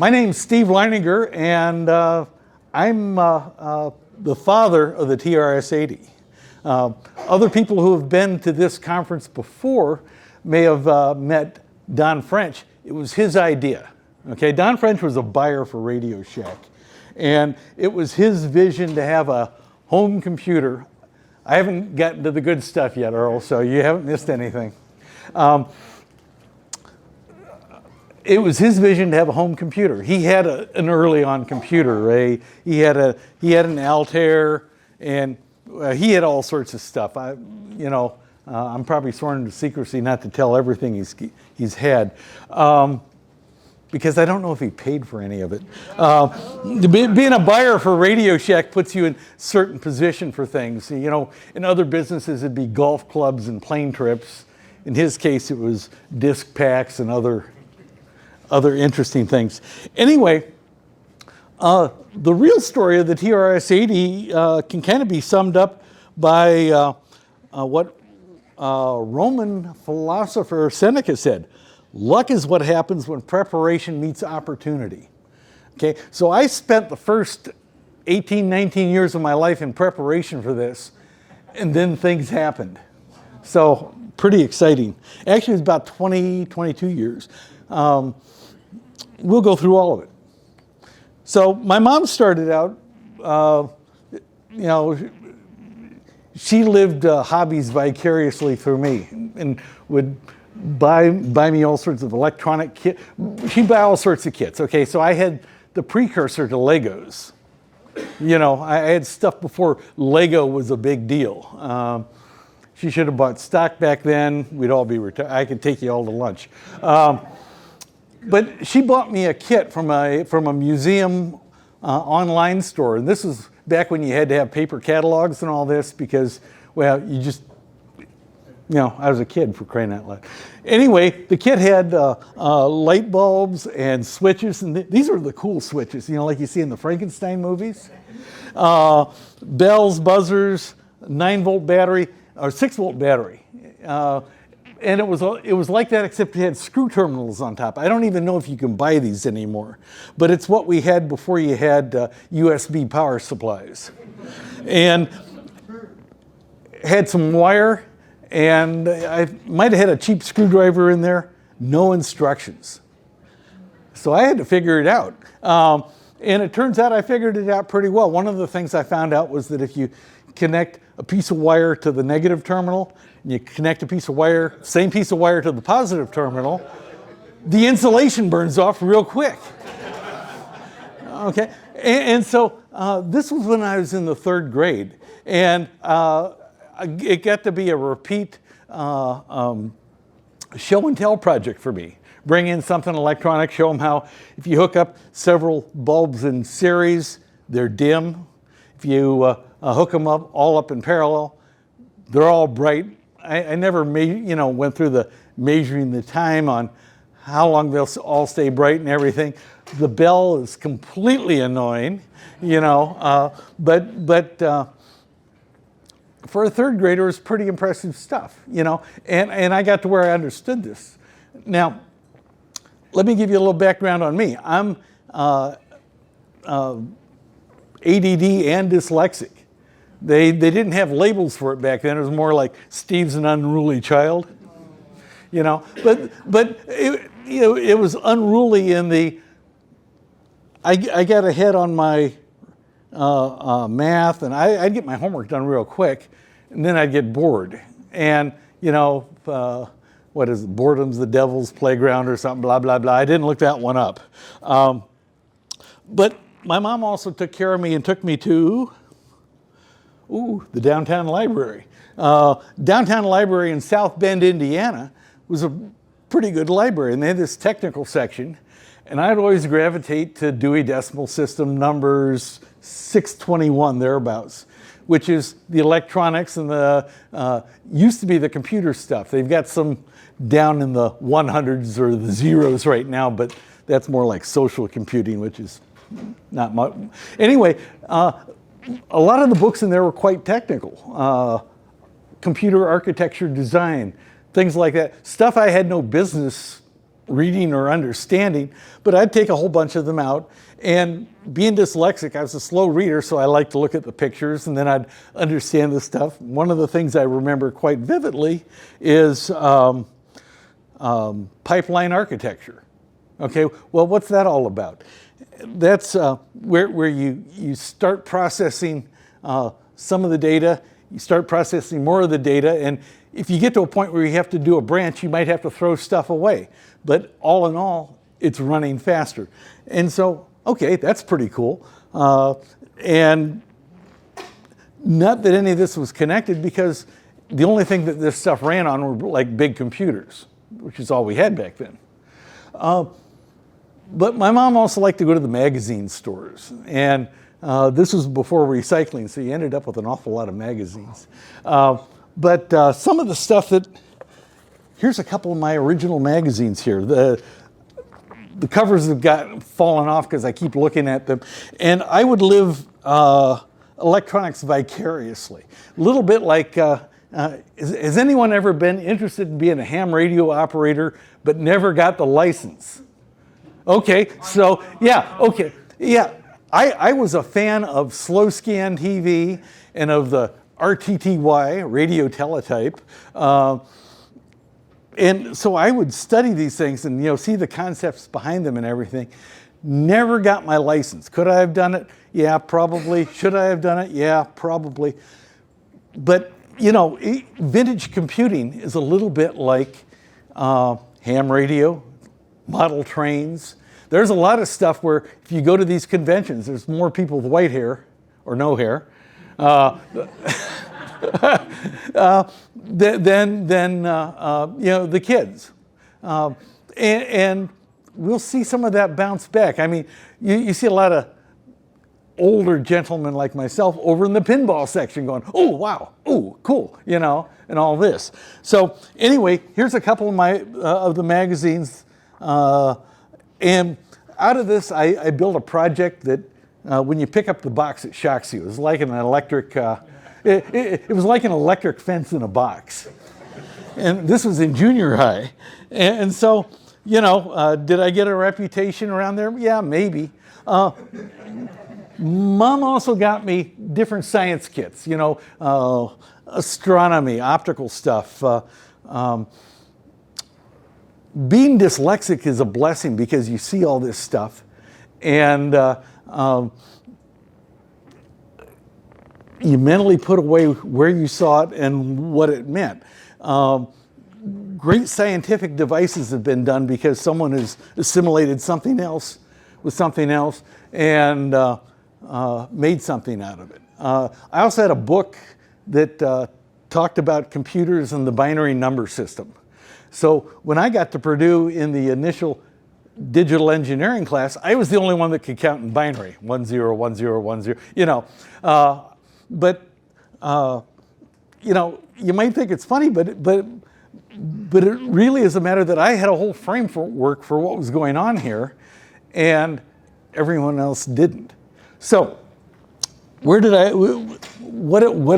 My name's Steve Leininger, and I'm the father of the TRS-80. Other people who have been to this conference before may have met Don French. It was his idea. Okay, Don French was a buyer for Radio Shack, and it was his vision to have a home computer. I haven't gotten to the good stuff yet, Earl, so you haven't missed anything. It was his vision to have a home computer. He had an early on computer. He had an Altair, and he had all sorts of stuff. I'm probably sworn into secrecy not to tell everything he's had, because I don't know if he paid for any of it. Being a buyer for Radio Shack puts you in a certain position for things. You know, in other businesses it'd be golf clubs and plane trips. In his case, it was disc packs and other interesting things. Anyway, the real story of the TRS-80 can kind of be summed up by what Roman philosopher Seneca said: luck is what happens when preparation meets opportunity. Okay, so I spent the first 18, 19 years of my life in preparation for this, and then things happened. So pretty exciting. Actually, it's about 20, 22 years. We'll go through all of it. So my mom started out, she lived hobbies vicariously through me, and would buy me all sorts of electronic kit. She'd buy all sorts of kits. Okay, so I had the precursor to Legos. You know, I had stuff before Lego was a big deal. She should have bought stock back then. We'd all be retired. I could take you all to lunch. But she bought me a kit from a museum online store. And this was back when you had to have paper catalogs and all this because, well, I was a kid, for crying out loud. Anyway, the kit had light bulbs and switches. And these are the cool switches, like you see in the Frankenstein movies. Bells, buzzers, 9-volt battery, or 6-volt battery. And it was like that, except it had screw terminals on top. I don't even know if you can buy these anymore, but it's what we had before you had USB power supplies. And had some wire, and I might have had a cheap screwdriver in there, no instructions. So I had to figure it out. And it turns out I figured it out pretty well. One of the things I found out was that if you connect a piece of wire to the negative terminal, and you connect same piece of wire to the positive terminal, the insulation burns off real quick. Okay, and so this was when I was in the 3rd grade, and it got to be a repeat show and tell project for me. Bring in something electronic, show them how if you hook up several bulbs in series, they're dim. If you hook them all up in parallel, they're all bright. I never went through the measuring the time on how long they'll all stay bright and everything. The bell is completely annoying, but for a 3rd grader, it's pretty impressive stuff, and I got to where I understood this. Now, let me give you a little background on me. I'm ADD and dyslexic. They didn't have labels for it back then. It was more like Steve's an unruly child, But it was unruly in the. I got ahead on my math, and I'd get my homework done real quick, and then I'd get bored. And what is it? Boredom's the devil's playground or something. Blah blah blah. I didn't look that one up. But my mom also took care of me and took me to. The downtown library. Downtown library in South Bend, Indiana was a pretty good library, and they had this technical section, and I'd always gravitate to Dewey Decimal System numbers 621, thereabouts, which is the electronics and the, used to be the computer stuff. They've got some down in the 100s or the zeros right now, but that's more like social computing, which is not much. Anyway, a lot of the books in there were quite technical. Computer architecture design, things like that. Stuff I had no business reading or understanding, but I'd take a whole bunch of them out. And being dyslexic, I was a slow reader, so I like to look at the pictures, and then I'd understand the stuff. One of the things I remember quite vividly is pipeline architecture. Okay, well, what's that all about? That's where you start processing some of the data, you start processing more of the data, and if you get to a point where you have to do a branch, you might have to throw stuff away. But all in all, it's running faster. And so, okay, that's pretty cool. And not that any of this was connected, because the only thing that this stuff ran on were like big computers, which is all we had back then. But my mom also liked to go to the magazine stores. And this was before recycling, so you ended up with an awful lot of magazines. But some of the stuff that, here's a couple of my original magazines here. The covers have fallen off because I keep looking at them. And I would live electronics vicariously. A little bit like, has anyone ever been interested in being a ham radio operator but never got the license? Okay, so yeah, okay, yeah. I was a fan of slow scan TV and of the RTTY, radio teletype. And so I would study these things and see the concepts behind them and everything. Never got my license. Could I have done it? Yeah, probably. Should I have done it? Yeah, probably. But vintage computing is a little bit like ham radio, model trains. There's a lot of stuff where if you go to these conventions, there's more people with white hair or no hair than the kids. And we'll see some of that bounce back. I mean, you see a lot of older gentlemen like myself over in the pinball section going, oh, wow, oh, cool, and all this. So anyway, here's a couple of of the magazines. And out of this, I built a project that when you pick up the box, it shocks you. It was like an electric, it was like an electric fence in a box. And this was in junior high. And so, did I get a reputation around there? Yeah, maybe. Mom also got me different science kits, astronomy, optical stuff. Being dyslexic is a blessing because you see all this stuff and you mentally put away where you saw it and what it meant. Great scientific devices have been done because someone has assimilated something else with something else and made something out of it. I also had a book that talked about computers and the binary number system. So when I got to Purdue in the initial digital engineering class, I was the only one that could count in binary, 1 0, 1 0, 1 0, But you might think it's funny, but it really is a matter that I had a whole framework for what was going on here, and everyone else didn't. So what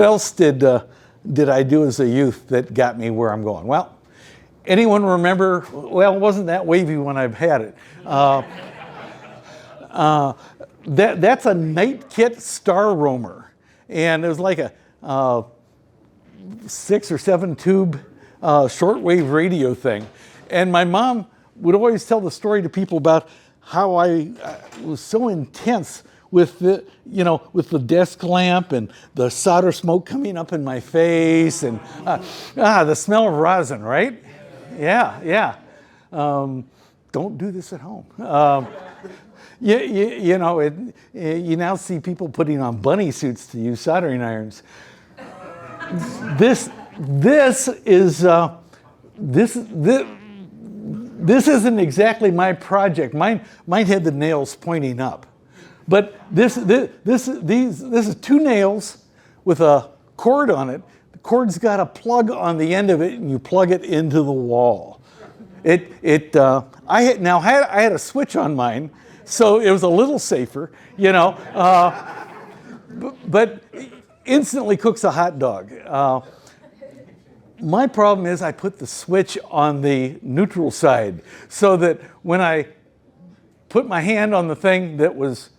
else did I do as a youth that got me where I'm going? Well, anyone remember, well, it wasn't that wavy when I've had it. That's a Night Kit Star Roamer. And it was like a 6 or 7 tube shortwave radio thing. And my mom would always tell the story to people about how I was so intense with the desk lamp and the solder smoke coming up in my face and the smell of rosin, right? Yeah. Don't do this at home. You now see people putting on bunny suits to use soldering irons. This isn't exactly my project. Mine had the nails pointing up, but this is 2 nails with a cord on it. The cord's got a plug on the end of it, and you plug it into the wall. I had a switch on mine, so it was a little safer, but instantly cooks a hot dog. My problem is I put the switch on the neutral side so that when I put my hand on the thing that was,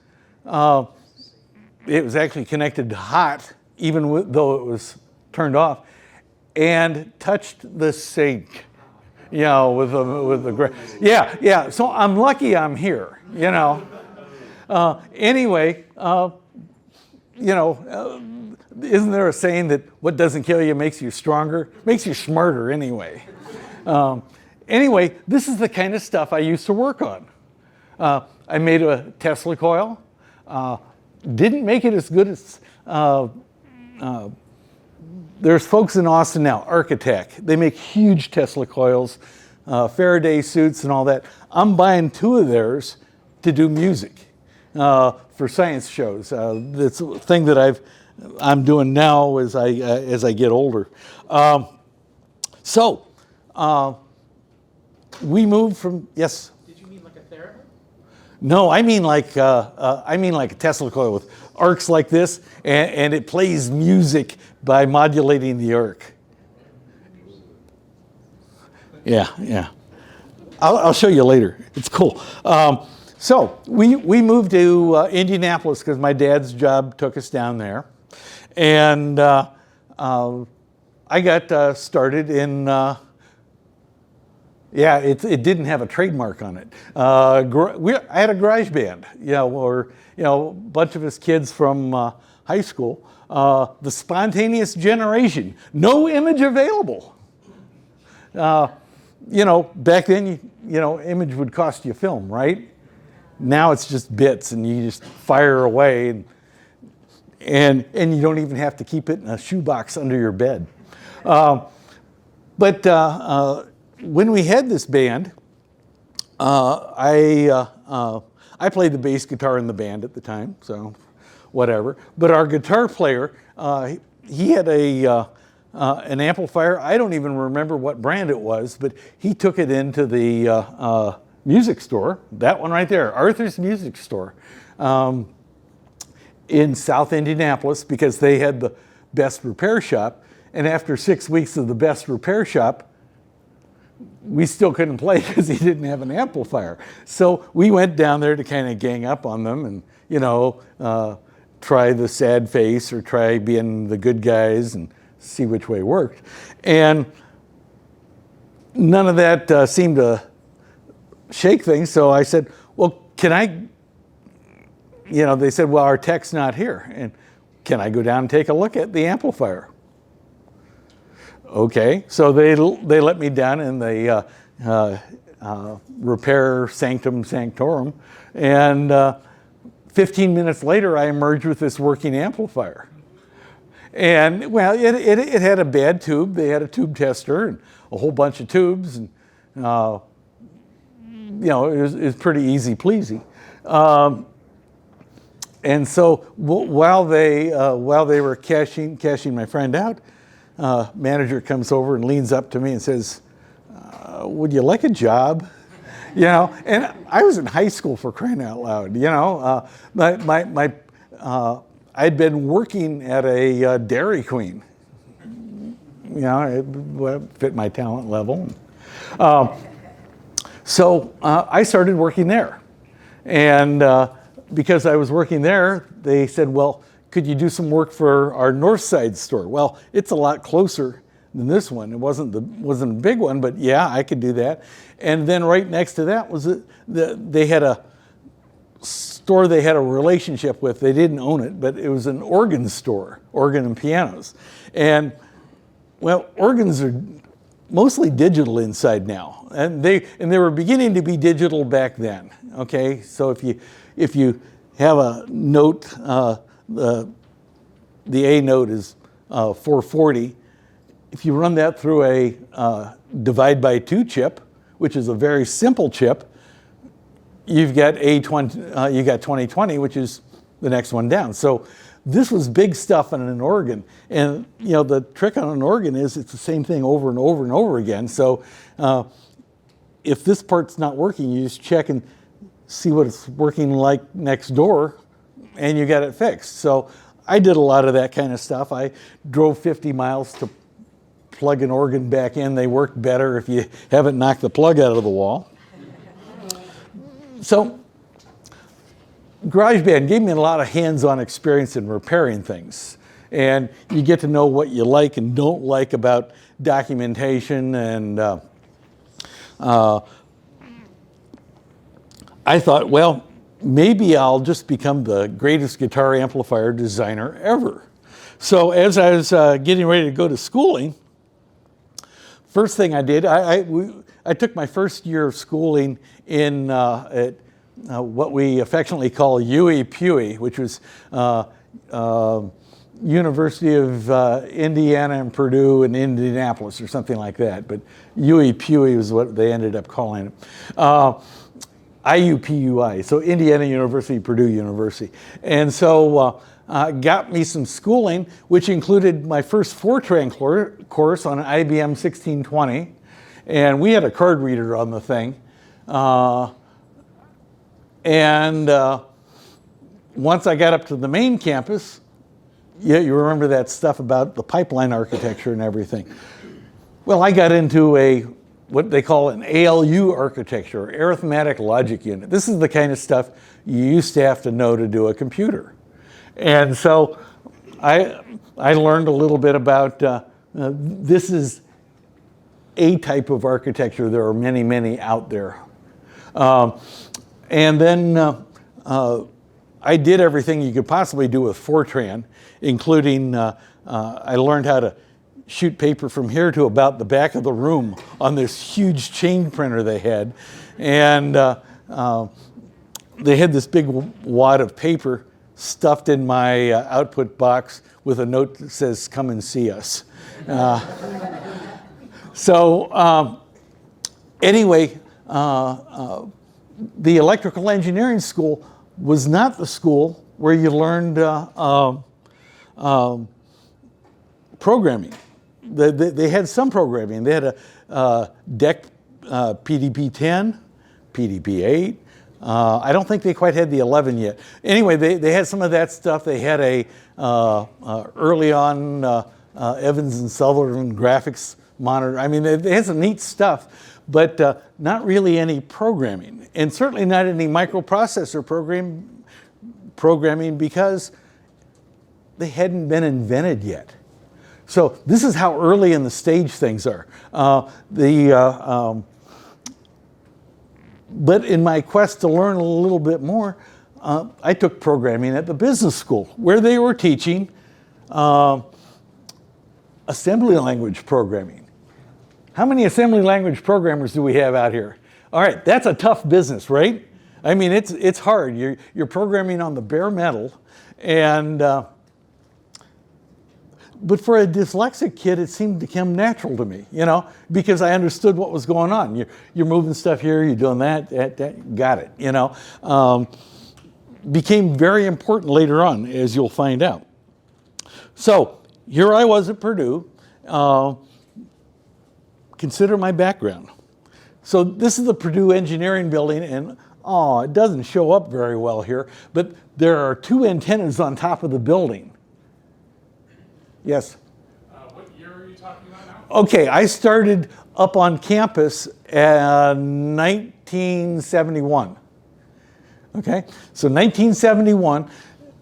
it was actually connected to hot, even though it was turned off, and touched the sink, with the yeah. So I'm lucky I'm here, Anyway, isn't there a saying that what doesn't kill you makes you stronger? Makes you smarter anyway. Anyway, this is the kind of stuff I used to work on. I made a Tesla coil. Didn't make it as good as, there's folks in Austin now, Architect. They make huge Tesla coils, Faraday suits and all that. I'm buying 2 of theirs to do music for science shows. That's a thing that I'm doing now as I get older. We moved from, yes? Did you mean like a theremin? No, I mean like a Tesla coil with arcs like this, and it plays music by modulating the arc. Yeah. I'll show you later. It's cool. So we moved to Indianapolis because my dad's job took us down there, and I got started in. It didn't have a trademark on it. I had a garage band, where a bunch of us kids from high school. The spontaneous generation, no image available. Back then, image would cost you film, right? Now it's just bits, and you just fire away, and you don't even have to keep it in a shoebox under your bed. When we had this band, I played the bass guitar in the band at the time, so whatever. But our guitar player, he had an amplifier. I don't even remember what brand it was, but he took it into the music store, that one right there, Arthur's Music Store, in South Indianapolis, because they had the best repair shop. And after 6 weeks of the best repair shop, we still couldn't play because he didn't have an amplifier. So we went down there to kind of gang up on them and, try the sad face or try being the good guys and see which way worked. And none of that seemed to shake things. So I said, well, can I, they said, well, our tech's not here. And can I go down and take a look at the amplifier? Okay, so they let me down in the repair sanctum sanctorum, and 15 minutes later I emerged with this working amplifier. And well, it had a bad tube. They had a tube tester and a whole bunch of tubes, and it was pretty easy pleasy. And so while they were cashing my friend out, manager comes over and leans up to me and says, would you like a job? And I was in high school, for crying out loud. I'd been working at a Dairy Queen. It fit my talent level. So I started working there. And because I was working there, they said, well, could you do some work for our North Side store? Well, it's a lot closer than this one. It wasn't a big one, but yeah, I could do that. And then right next to that was they had a store they had a relationship with. They didn't own it, but it was an organ store, organ and pianos. And well, organs are mostly digital inside now, and they were beginning to be digital back then. Okay, so if you have a note. The A note is 440. If you run that through a divide by 2 chip, which is a very simple chip, you've got A20. You got 2020, which is the next one down. So this was big stuff on an organ, and the trick on an organ is it's the same thing over and over and over again. So if this part's not working, you just check and see what it's working like next door, and you got it fixed. So I did a lot of that kind of stuff. I drove 50 miles to plug an organ back in. They work better if you haven't knocked the plug out of the wall. So GarageBand gave me a lot of hands-on experience in repairing things. And you get to know what you like and don't like about documentation. And I thought, well, maybe I'll just become the greatest guitar amplifier designer ever. So as I was getting ready to go to schooling, first thing I did, I took my first year of schooling in at what we affectionately call UEPUE, which was University of Indiana and Purdue and Indianapolis or something like that. But UEPUE is what they ended up calling it. IUPUI, so Indiana University, Purdue University. And so got me some schooling, which included my first Fortran course on an IBM 1620. And we had a card reader on the thing. Once I got up to the main campus, yeah, you remember that stuff about the pipeline architecture and everything. Well, I got into what they call an ALU architecture, arithmetic logic unit. This is the kind of stuff you used to have to know to do a computer. And so I learned a little bit about, this is a type of architecture. There are many, many out there. And then I did everything you could possibly do with Fortran, including I learned how to shoot paper from here to about the back of the room on this huge chain printer they had. And they had this big wad of paper stuffed in my output box with a note that says, "Come and see us." Anyway, the electrical engineering school was not the school where you learned programming. They had some programming. They had a DEC PDP-10, PDP-8. I don't think they quite had the 11 yet. Anyway, they had some of that stuff. They had early on Evans and Sullivan graphics monitor. I mean, they had some neat stuff, but not really any programming, and certainly not any microprocessor programming because they hadn't been invented yet. So this is how early in the stage things are. But in my quest to learn a little bit more, I took programming at the business school where they were teaching assembly language programming. How many assembly language programmers do we have out here? All right, that's a tough business, right? I mean, it's hard. You're programming on the bare metal, and but for a dyslexic kid, it seemed to come natural to me, you know, because I understood what was going on. You're moving stuff here, you're doing that, got it, you know. Became very important later on, as you'll find out. So here I was at Purdue. Consider my background. So this is the Purdue Engineering Building, and it doesn't show up very well here, but there are two antennas on top of the building. Yes? What year are you talking about now? Okay, I started up on campus in 1971. Okay, so 1971,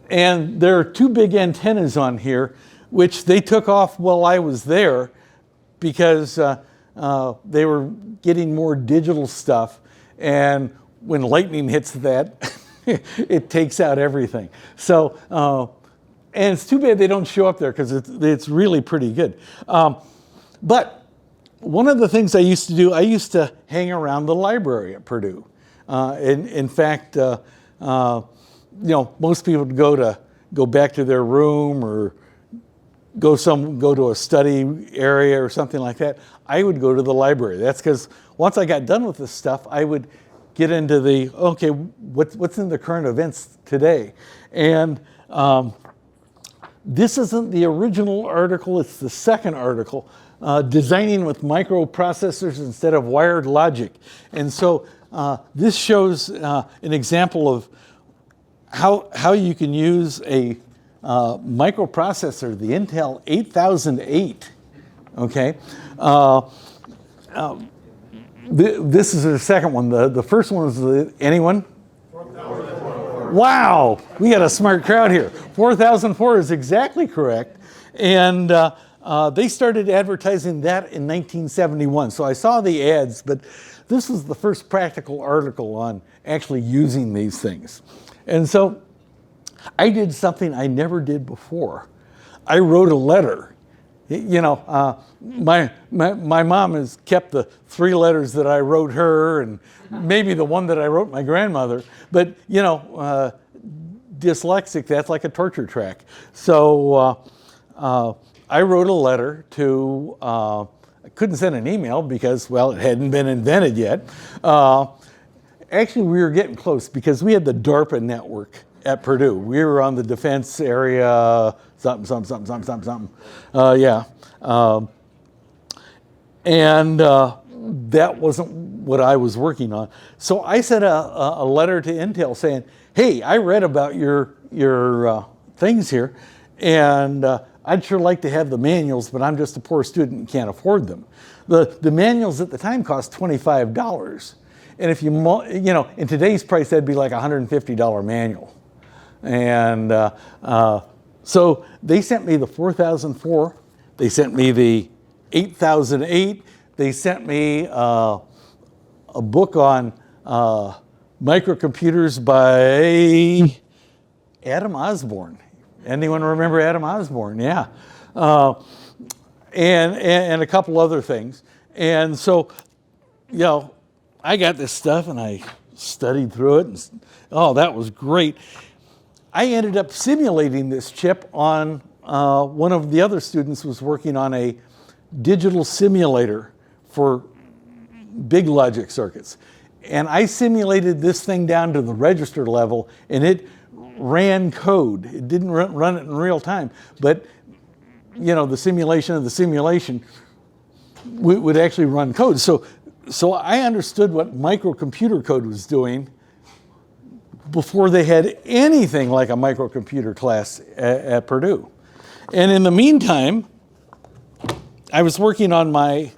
and there are two big antennas on here, which they took off while I was there because they were getting more digital stuff, and when lightning hits that, it takes out everything. So, and it's too bad they don't show up there because it's really pretty good. But one of the things I used to do, I used to hang around the library at Purdue. In fact, you know, most people would go back to their room or go to a study area or something like that. I would go to the library. That's because once I got done with this stuff, I would get into okay, what's in the current events today? And this isn't the original article, it's the second article, Designing with Microprocessors Instead of Wired Logic. And so this shows an example of how you can use a microprocessor, the Intel 8008, Okay. This is the second one. The first one was anyone? 4,004. Wow, we got a smart crowd here. 4004 is exactly correct. And they started advertising that in 1971. So I saw the ads, but this was the first practical article on actually using these things. And so I did something I never did before. I wrote a letter. You know, my mom has kept the 3 letters that I wrote her and maybe the one that I wrote my grandmother. But, you know, dyslexic, that's like a torture track. So I wrote a letter to, I couldn't send an email because, well, it hadn't been invented yet. Actually, we were getting close because we had the DARPA network at Purdue. We were on the defense area, something. Yeah. And that wasn't what I was working on. So I sent a letter to Intel saying, hey, I read about your things here, and I'd sure like to have the manuals, but I'm just a poor student and can't afford them. The manuals at the time cost $25. And if you know, in today's price, that'd be like a $150 manual. And so they sent me the 4004. They sent me the 8008. They sent me a book on microcomputers by Adam Osborne. Anyone remember Adam Osborne? Yeah. And a couple other things. And so, you know, I got this stuff and I studied through it. And, oh, that was great. I ended up simulating this chip on one of the other students was working on a digital simulator for big logic circuits. And I simulated this thing down to the register level, and it ran code. It didn't run it in real time, but you know, the simulation of the simulation would actually run code. So I understood what microcomputer code was doing before they had anything like a microcomputer class at Purdue. And in the meantime, I was working on my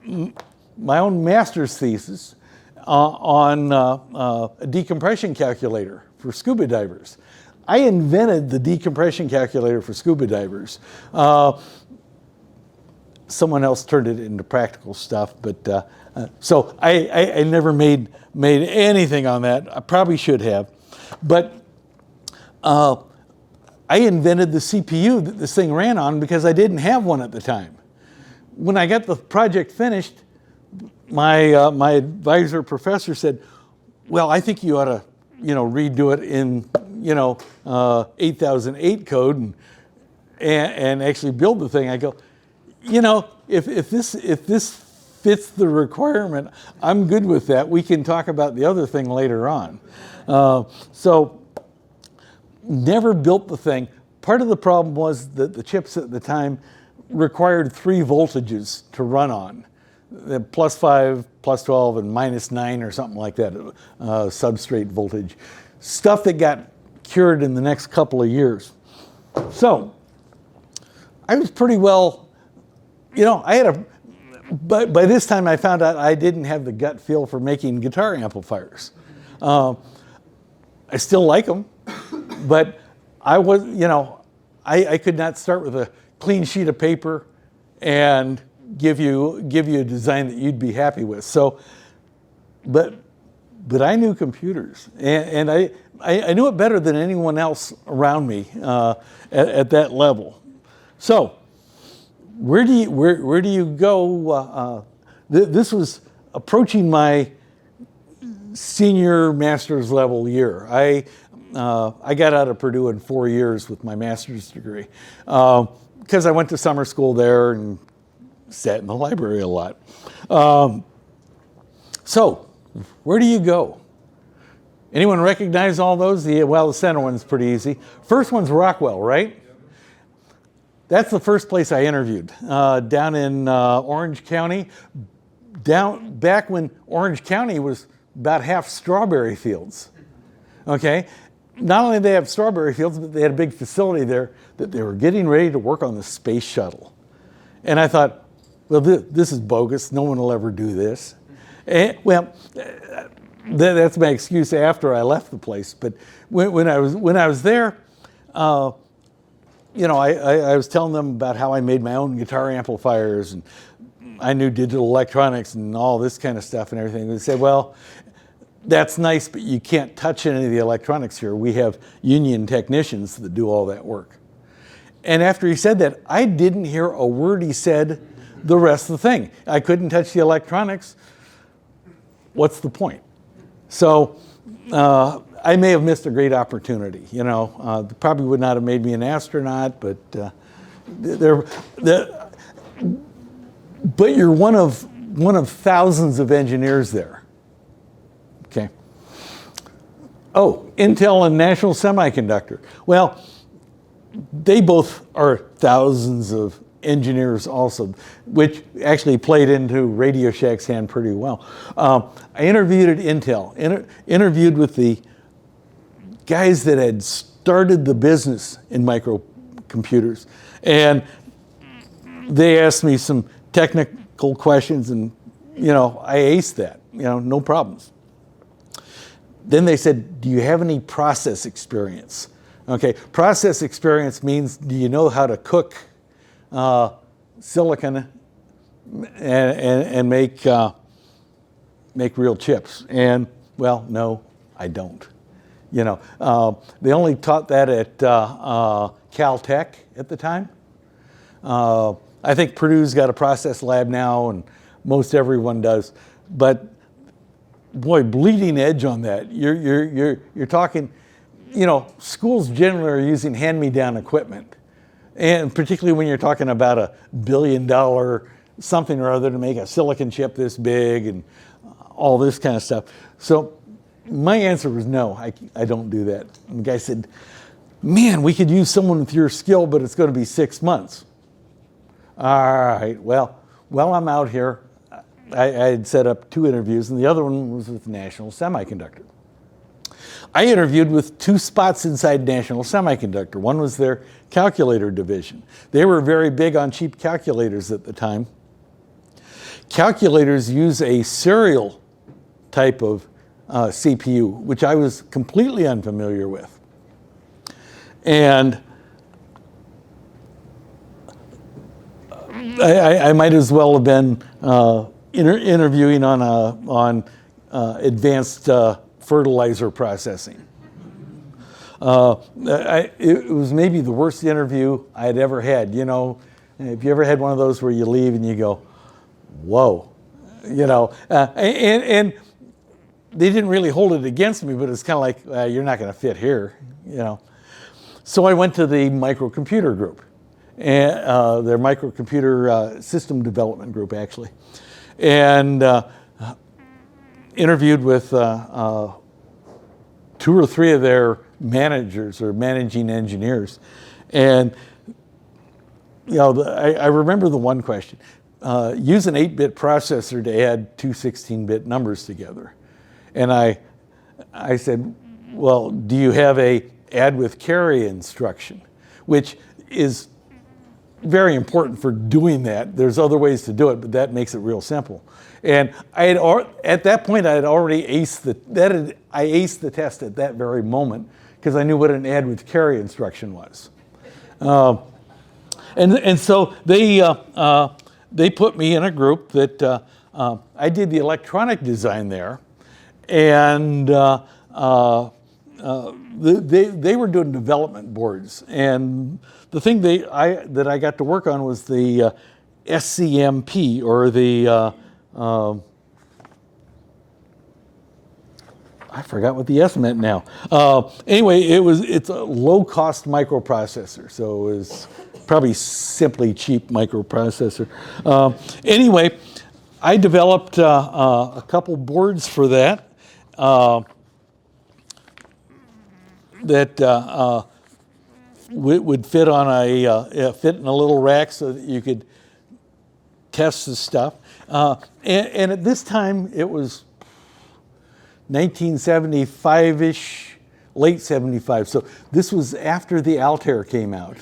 own master's thesis on a decompression calculator for scuba divers. I invented the decompression calculator for scuba divers. Someone else turned it into practical stuff, but so I never made anything on that. I probably should have, but I invented the CPU that this thing ran on because I didn't have one at the time. When I got the project finished, my advisor professor said, "Well, I think you ought to, you know, redo it in, you know, 8008 code and actually build the thing." I go, you know, if this fits the requirement, I'm good with that. We can talk about the other thing later on. So never built the thing. Part of the problem was that the chips at the time required 3 voltages to run on. The +5, +12, and -9 or something like that, substrate voltage. Stuff that got cured in the next couple of years. So I was pretty well, you know, but by this time I found out I didn't have the gut feel for making guitar amplifiers. I still like them, but I was, you know, I could not start with a clean sheet of paper and give you a design that you'd be happy with. So, but I knew computers, and I knew it better than anyone else around me at that level. So, where do you go? This was approaching my senior master's level year. I got out of Purdue in 4 years with my master's degree because I went to summer school there and sat in the library a lot. So, where do you go? Anyone recognize all those? Well, the center one's pretty easy. First one's Rockwell, right? That's the first place I interviewed, down in Orange County, back when Orange County was about half strawberry fields. Okay? Not only did they have strawberry fields, but they had a big facility there that they were getting ready to work on the space shuttle. And I thought, well, this is bogus. No one will ever do this. That's my excuse after I left the place. But when I was there, I was telling them about how I made my own guitar amplifiers, and I knew digital electronics and all this kind of stuff and everything. They said, well, that's nice, but you can't touch any of the electronics here. We have union technicians that do all that work. And after he said that, I didn't hear a word he said the rest of the thing. I couldn't touch the electronics. What's the point? So I may have missed a great opportunity. Probably would not have made me an astronaut, but but you're one of thousands of engineers there. Okay. Oh, Intel and National Semiconductor. Well, they both are thousands of engineers also, which actually played into Radio Shack's hand pretty well. I interviewed at Intel, interviewed with the guys that had started the business in microcomputers, and they asked me some technical questions, and I aced that, no problems. Then they said, do you have any process experience? Okay, process experience means, do you know how to cook silicon and make real chips? And well, no, I don't. They only taught that at Caltech at the time. I think Purdue's got a process lab now, and most everyone does. But boy, bleeding edge on that. You're talking. Schools generally are using hand-me-down equipment, and particularly when you're talking about $1 billion something or other to make a silicon chip this big and all this kind of stuff. So my answer was no, I don't do that. And the guy said, man, we could use someone with your skill, but it's going to be 6 months. All right, well, I'm out here. I had set up 2 interviews, and the other one was with National Semiconductor. I interviewed with 2 spots inside National Semiconductor. One was their calculator division. They were very big on cheap calculators at the time. Calculators use a serial type of CPU, which I was completely unfamiliar with. And I might as well have been interviewing on advanced fertilizer processing. It was maybe the worst interview I had ever had. If you ever had one of those where you leave and you go, whoa, and they didn't really hold it against me, but it's kind of like, you're not going to fit here, So I went to the microcomputer group, and their microcomputer system development group, actually, and interviewed with 2 or 3 of their managers or managing engineers. And, I remember the one question, use an 8-bit processor to add 2 16-bit numbers together. And I said, well, do you have a add with carry instruction, which is very important for doing that. There's other ways to do it, but that makes it real simple. And at that point, I had already aced the test at that very moment because I knew what an add with carry instruction was. And so they put me in a group that I did the electronic design there, and they were doing development boards. And the thing that I got to work on was the SCMP, or the I forgot what the S meant now. Anyway, it's a low-cost microprocessor, so it was probably simply cheap microprocessor. Anyway, I developed a couple boards for that that would fit on fit in a little rack so that you could test the stuff. And at this time, it was 1975-ish, late 75. So this was after the Altair came out.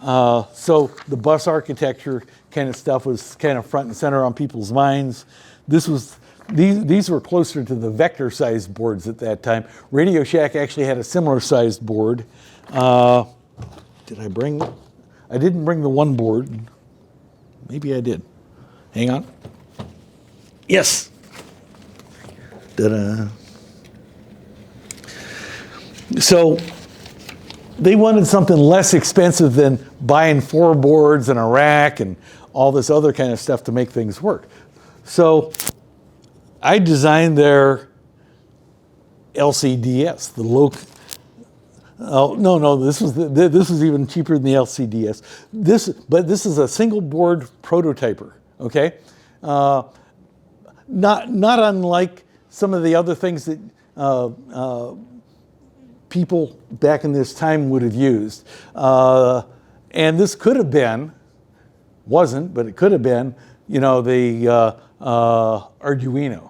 So the bus architecture kind of stuff was kind of front and center on people's minds. These were closer to the vector-sized boards at that time. Radio Shack actually had a similar-sized board. Did I bring? I didn't bring the one board. Maybe I did. Hang on. Yes. Ta-da. So they wanted something less expensive than buying 4 boards and a rack and all this other kind of stuff to make things work. So I designed their LCDS, the low. Oh no, this was even cheaper than the LCDS. But this is a single board prototyper. Okay, not unlike some of the other things that people back in this time would have used. And this could have been, wasn't, but it could have been, the Arduino,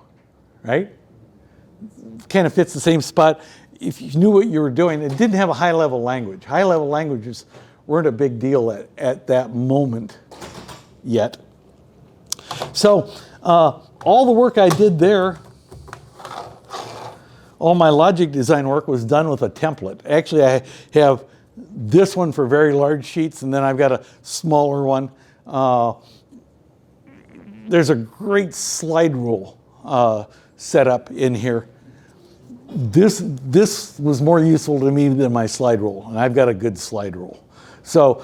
right? Kind of fits the same spot. If you knew what you were doing, it didn't have a high-level language. High-level languages weren't a big deal at that moment yet. So all the work I did there, all my logic design work was done with a template. Actually, I have this one for very large sheets, and then I've got a smaller one. There's a great slide rule set up in here. This was more useful to me than my slide rule, and I've got a good slide rule. So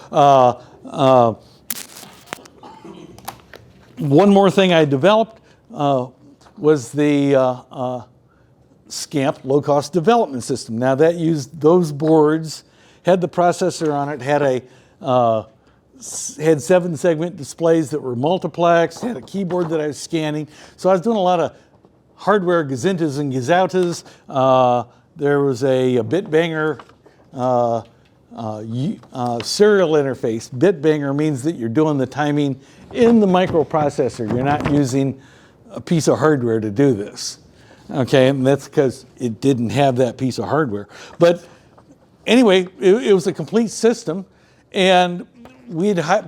one more thing I developed was the SCAMP low-cost development system. Now that used those boards, had the processor on it, had 7-segment displays that were multiplexed, had a keyboard that I was scanning. So I was doing a lot of hardware gazintas and gazoutas. There was a bitbanger serial interface. Bitbanger means that you're doing the timing in the microprocessor. You're not using a piece of hardware to do this. Okay, and that's because it didn't have that piece of hardware. But anyway, it was a complete system, and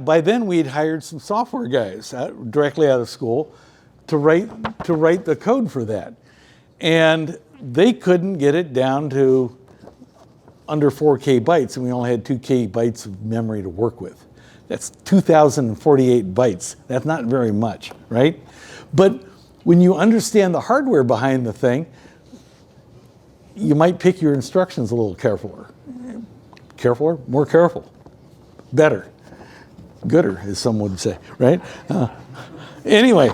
by then we'd hired some software guys directly out of school to write the code for that, and they couldn't get it down to under 4K bytes, and we only had 2K bytes of memory to work with. That's 2,048 bytes. That's not very much, right? But when you understand the hardware behind the thing, you might pick your instructions a little carefuler. Carefuler? More careful. Better. Gooder, as some would say, right? Anyway,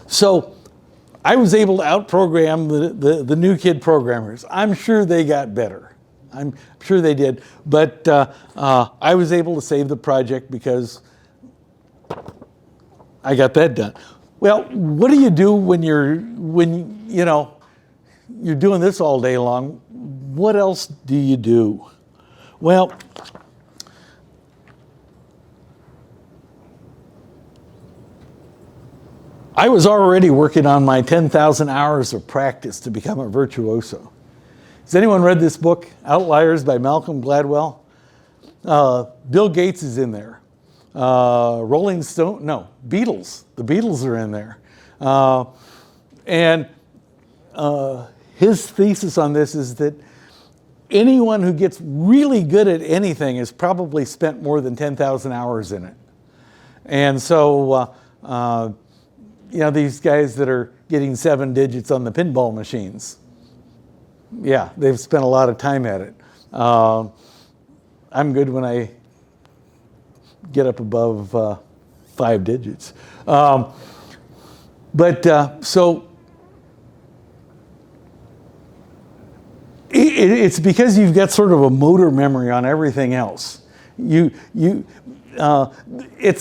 so I was able to outprogram the new kid programmers. I'm sure they got better. I'm sure they did. But I was able to save the project because I got that done. Well, what do you do when you're doing this all day long? What else do you do? Well, I was already working on my 10,000 hours of practice to become a virtuoso. Has anyone read this book, Outliers by Malcolm Gladwell? Bill Gates is in there. Rolling Stone, no, Beatles. The Beatles are in there. And his thesis on this is that anyone who gets really good at anything has probably spent more than 10,000 hours in it. And so, these guys that are getting 7 digits on the pinball machines, yeah, they've spent a lot of time at it. I'm good when I get up above 5 digits. So it's because you've got sort of a motor memory on everything else. It's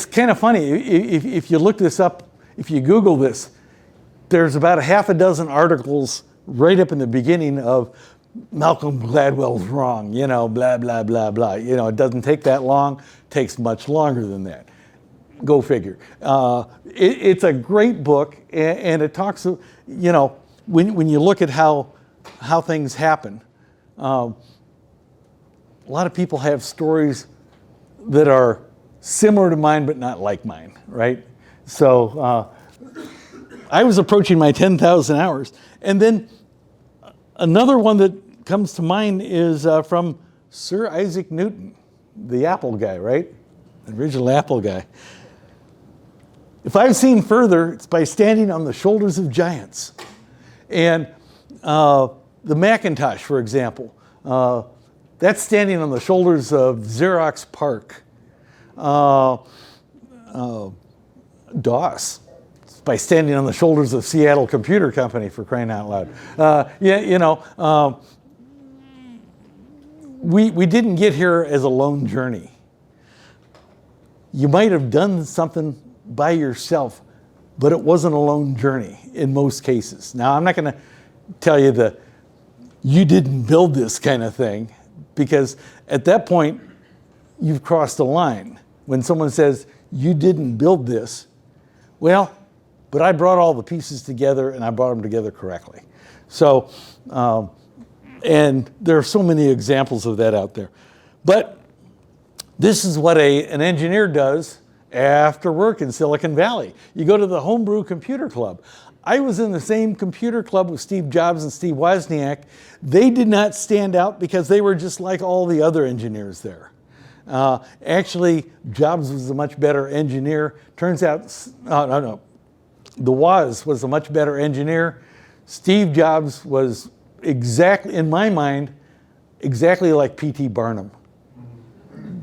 kind of funny, if you look this up, if you Google this, there's about a half a dozen articles right up in the beginning of Malcolm Gladwell's wrong, blah, blah, blah, blah. It doesn't take that long, takes much longer than that. Go figure. It's a great book, and it talks, when you look at how things happen, a lot of people have stories that are similar to mine but not like mine, right? So I was approaching my 10,000 hours. And then another one that comes to mind is from Sir Isaac Newton, the Apple guy, right? The original Apple guy. If I've seen further, it's by standing on the shoulders of giants. And the Macintosh, for example, that's standing on the shoulders of Xerox PARC. DOS, it's by standing on the shoulders of Seattle Computer Company, for crying out loud. We didn't get here as a lone journey. You might have done something by yourself, but it wasn't a lone journey in most cases. Now, I'm not going to tell you that you didn't build this kind of thing, because at that point, you've crossed a line. When someone says, you didn't build this, well, but I brought all the pieces together and I brought them together correctly. So, and there are so many examples of that out there. But this is what an engineer does after work in Silicon Valley. You go to the Homebrew Computer Club. I was in the same computer club with Steve Jobs and Steve Wozniak. They did not stand out because they were just like all the other engineers there. Actually, Jobs was a much better engineer. Turns out, the Woz was a much better engineer. Steve Jobs was exactly, in my mind, exactly like P.T. Barnum.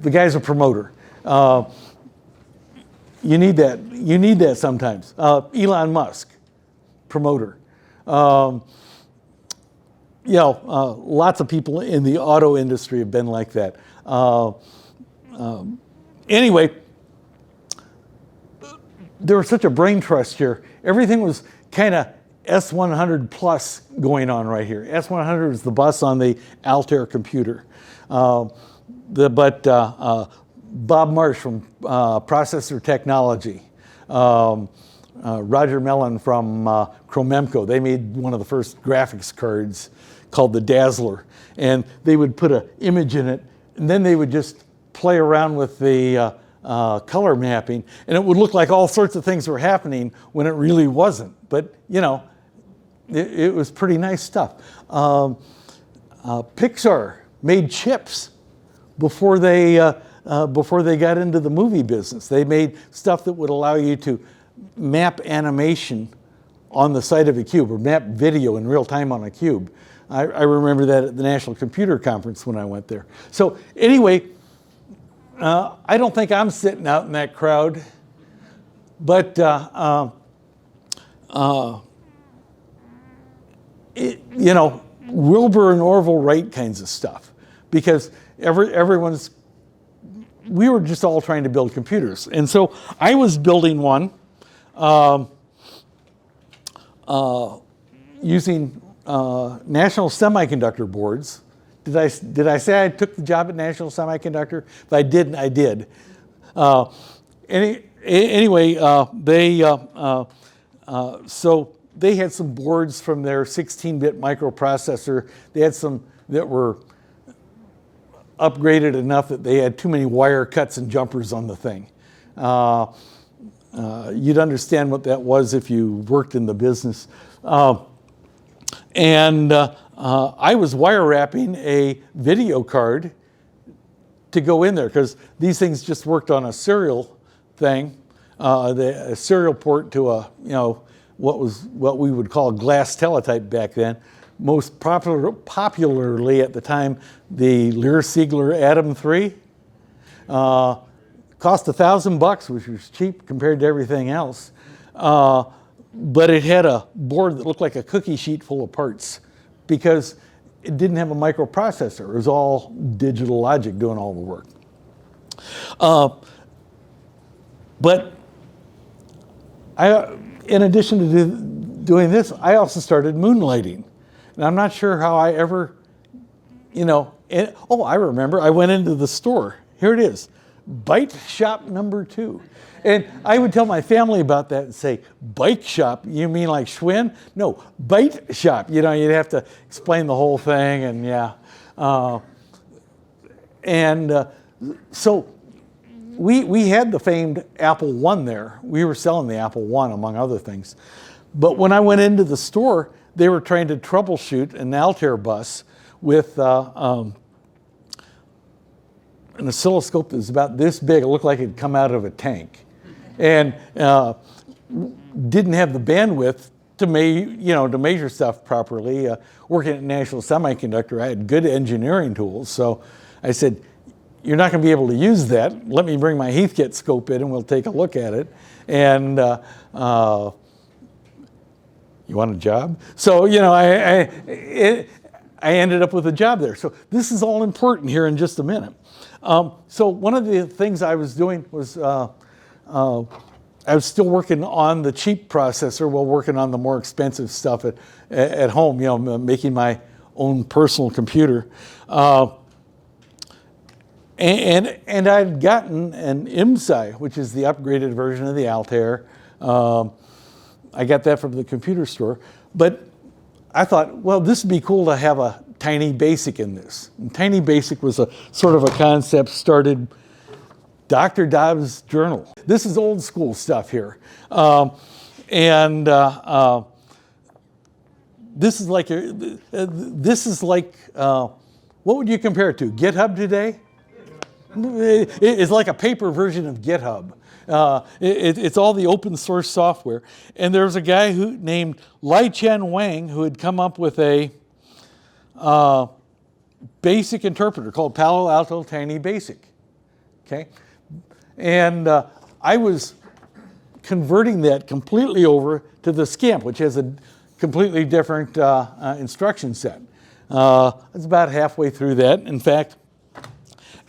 The guy's a promoter. You need that. You need that sometimes. Elon Musk, promoter. Lots of people in the auto industry have been like that. Anyway, there was such a brain trust here. Everything was kind of S100 plus going on right here. S100 is the bus on the Altair computer. Bob Marsh from Processor Technology, Roger Mellon from Chromemco. They made one of the first graphics cards called the Dazzler, and they would put an image in it, and then they would just play around with the color mapping, and it would look like all sorts of things were happening when it really wasn't. But, it was pretty nice stuff. Pixar made chips before they got into the movie business. They made stuff that would allow you to map animation on the side of a cube, or map video in real time on a cube. I remember that at the National Computer Conference when I went there. So anyway, I don't think I'm sitting out in that crowd, but Wilbur and Orville Wright kinds of stuff, because we were just all trying to build computers. And so I was building one using National Semiconductor boards. Did I say I took the job at National Semiconductor? If I didn't, I did. Anyway, so they had some boards from their 16-bit microprocessor. They had some that were upgraded enough that they had too many wire cuts and jumpers on the thing. You'd understand what that was if you worked in the business. I was wire wrapping a video card to go in there, because these things just worked on a serial thing, a serial port to a, what we would call a glass teletype back then. Most popularly at the time, the Lear-Siegler Atom 3. Cost $1,000, which was cheap compared to everything else. But it had a board that looked like a cookie sheet full of parts, because it didn't have a microprocessor. It was all digital logic doing all the work. But in addition to doing this, I also started moonlighting. And I'm not sure how I ever, I remember I went into the store. Here it is, Bike Shop number 2. And I would tell my family about that and say, bike shop, you mean like Schwinn? No, bite shop. You'd have to explain the whole thing, and yeah. So we had the famed Apple I there. We were selling the Apple I, among other things. But when I went into the store, they were trying to troubleshoot an Altair bus with an oscilloscope that was about this big. It looked like it had come out of a tank. And didn't have the bandwidth to measure stuff properly. Working at National Semiconductor, I had good engineering tools. So I said, you're not going to be able to use that. Let me bring my Heathkit scope in and we'll take a look at it. And you want a job? So, I ended up with a job there. So this is all important here in just a minute. So one of the things I was doing was I was still working on the cheap processor while working on the more expensive stuff at home, making my own personal computer. And I'd gotten an IMSI, which is the upgraded version of the Altair. I got that from the computer store. But I thought, well, this would be cool to have a Tiny Basic in this. And Tiny Basic was a sort of a concept started Dr. Dobbs' journal. This is old school stuff here. This is like, what would you compare it to? GitHub today? It's like a paper version of GitHub. It's all the open source software. And there's a guy named Lai-Chen Wang who had come up with a basic interpreter called Palo Alto Tiny Basic. Okay? And I was converting that completely over to the SCAMP, which has a completely different instruction set. I was about halfway through that. In fact,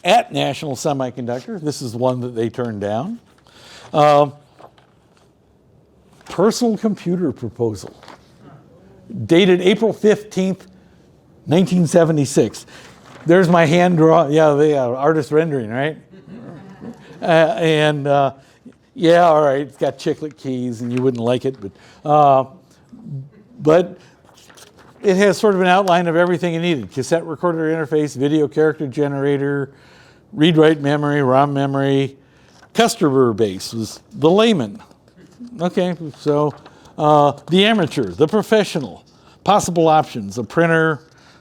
at National Semiconductor, this is one that they turned down. Personal computer proposal, dated April 15th, 1976. There's my hand draw, artist rendering, right? All right, it's got chiclet keys, and you wouldn't like it, but it has sort of an outline of everything you needed: cassette recorder interface, video character generator, read-write memory, ROM memory. Customer base was the layman. Okay, so the amateur, the professional, possible options, a printer,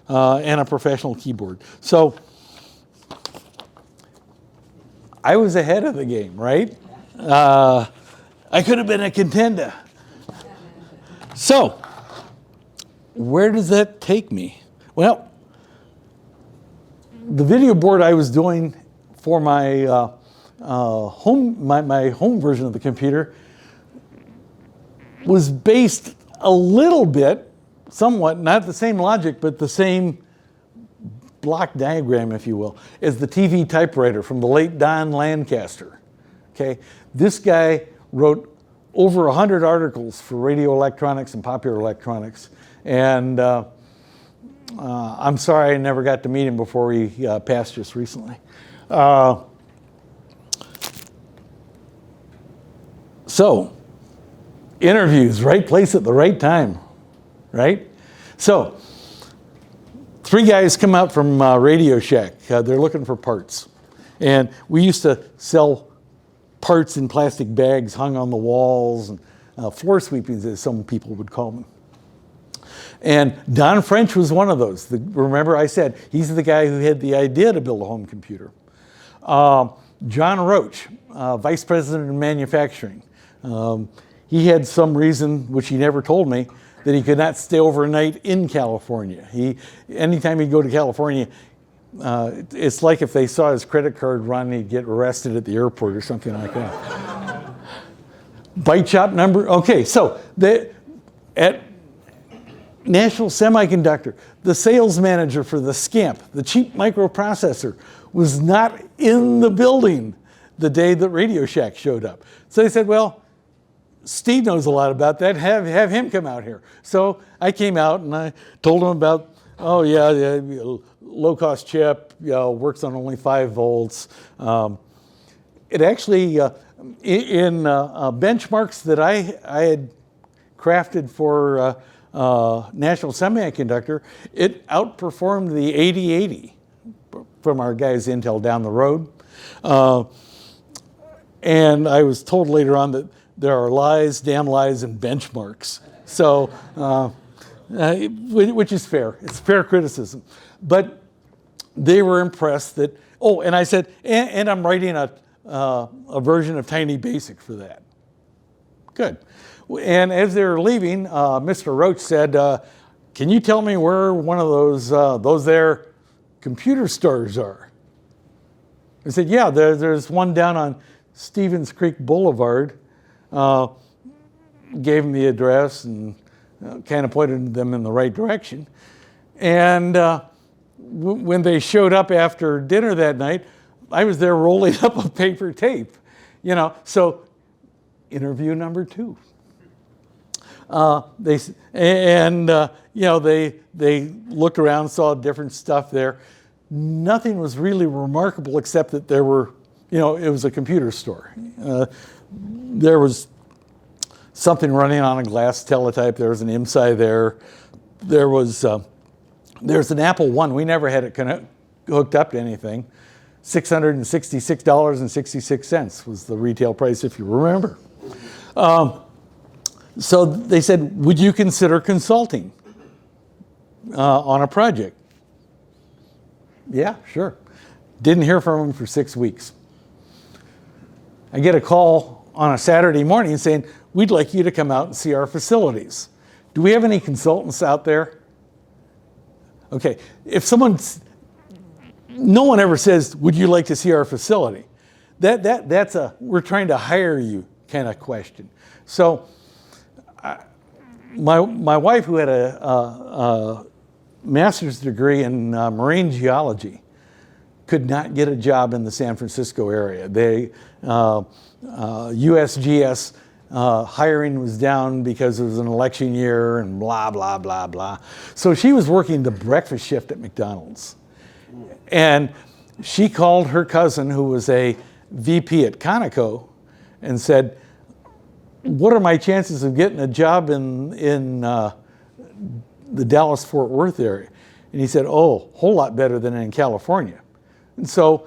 and a professional keyboard. So I was ahead of the game, right? I could have been a contender. So where does that take me? Well, the video board I was doing for my my home version of the computer was based a little bit, somewhat, not the same logic, but the same block diagram, if you will, as the TV typewriter from the late Don Lancaster. Okay, this guy wrote over 100 articles for radio electronics and popular electronics, and I'm sorry I never got to meet him before he passed just recently. So, interviews, right place at the right time, right? So, 3 guys come out from Radio Shack. They're looking for parts. And we used to sell parts in plastic bags hung on the walls, and floor sweepings, as some people would call them. And Don French was one of those. Remember I said, he's the guy who had the idea to build a home computer. John Roach, Vice President of Manufacturing. He had some reason, which he never told me, that he could not stay overnight in California. Anytime he'd go to California, it's like if they saw his credit card run, he'd get arrested at the airport or something like that. Bite shop number, okay, so at National Semiconductor, the sales manager for the SCAMP, the cheap microprocessor, was not in the building the day that Radio Shack showed up. So they said, well, Steve knows a lot about that. Have him come out here. So I came out and I told him about, low-cost chip, works on only 5 volts. It actually, in benchmarks that I had crafted for National Semiconductor, it outperformed the 8080 from our guys Intel down the road. And I was told later on that there are lies, damn lies, and benchmarks. So, which is fair. It's fair criticism. But they were impressed that, oh, and I said, and I'm writing a version of Tiny Basic for that. Good. And as they were leaving, Mr. Roach said, can you tell me where one of those there computer stores are? I said, yeah, there's one down on Stevens Creek Boulevard. Gave them the address and kind of pointed them in the right direction. And when they showed up after dinner that night, I was there rolling up a paper tape, So interview number 2. They looked around, saw different stuff there. Nothing was really remarkable except that there were, it was a computer store. There was something running on a glass teletype. There was an IMSI there. There's an Apple I. We never had it hooked up to anything. $666.66 was the retail price, if you remember. So they said, would you consider consulting on a project? Yeah, sure. Didn't hear from them for 6 weeks. I get a call on a Saturday morning saying, we'd like you to come out and see our facilities. Do we have any consultants out there? Okay, no one ever says, would you like to see our facility? That's a, we're trying to hire you kind of question. So my wife, who had a master's degree in marine geology, could not get a job in the San Francisco area. USGS hiring was down because it was an election year and blah, blah, blah, blah. So she was working the breakfast shift at McDonald's. And she called her cousin, who was a VP at Conoco, and said, what are my chances of getting a job in the Dallas-Fort Worth area? And he said, oh, a whole lot better than in California. And so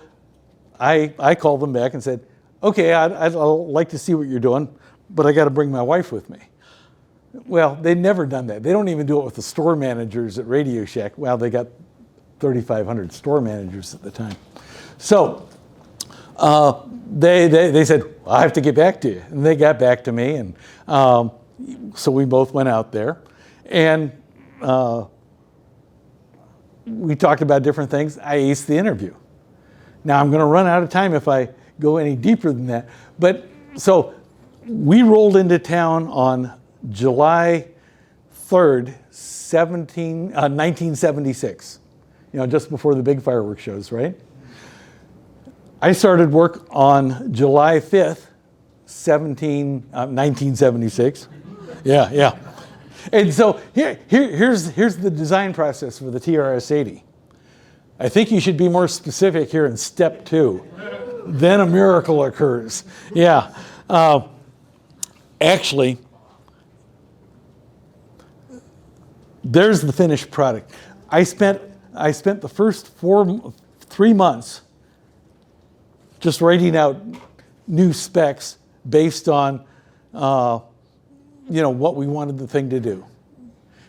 I called them back and said, okay, I'd like to see what you're doing, but I got to bring my wife with me. Well, they'd never done that. They don't even do it with the store managers at Radio Shack. Well, they got 3,500 store managers at the time. So they said, I have to get back to you. And they got back to me. And so we both went out there. And we talked about different things. I aced the interview. Now, I'm going to run out of time if I go any deeper than that. But so we rolled into town on July 3rd, 1976. Just before the big fireworks shows, right? I started work on July 5th, 1976. Yeah. And so here's the design process for the TRS-80. I think you should be more specific here in step 2. Then a miracle occurs. Yeah. Actually, there's the finished product. I spent the first 3 months just writing out new specs based on what we wanted the thing to do.